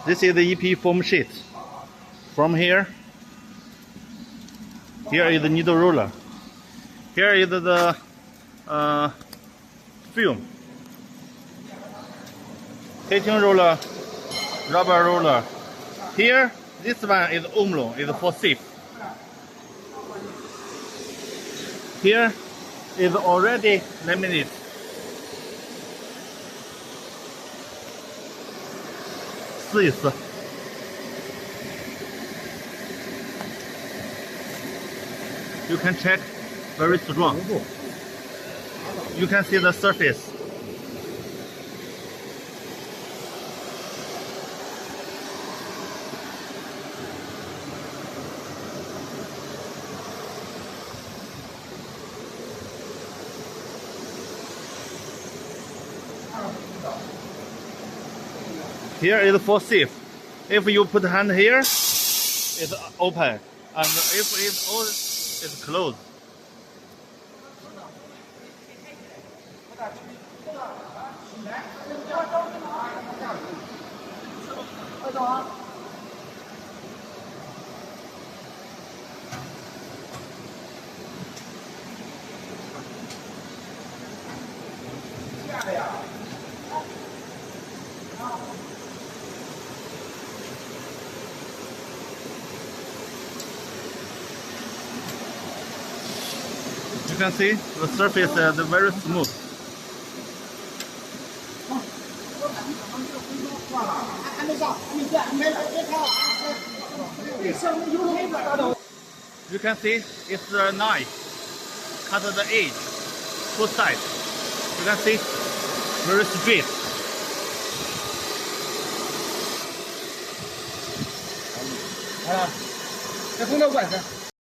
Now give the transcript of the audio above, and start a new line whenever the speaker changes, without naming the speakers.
This is the EP foam sheet. From here is the needle roller. Here is the film. Heating roller, rubber roller. Here, this one is Omlon, is for safe. Here is already laminated. This. You can check, very strong. You can see the surface. Here is for safe. If you put hand here, it's open, and if it's closed. You can see the surface is very smooth. You can see it's a knife, cut the edge, both sides. You can see very straight.
好了，再碰到管子。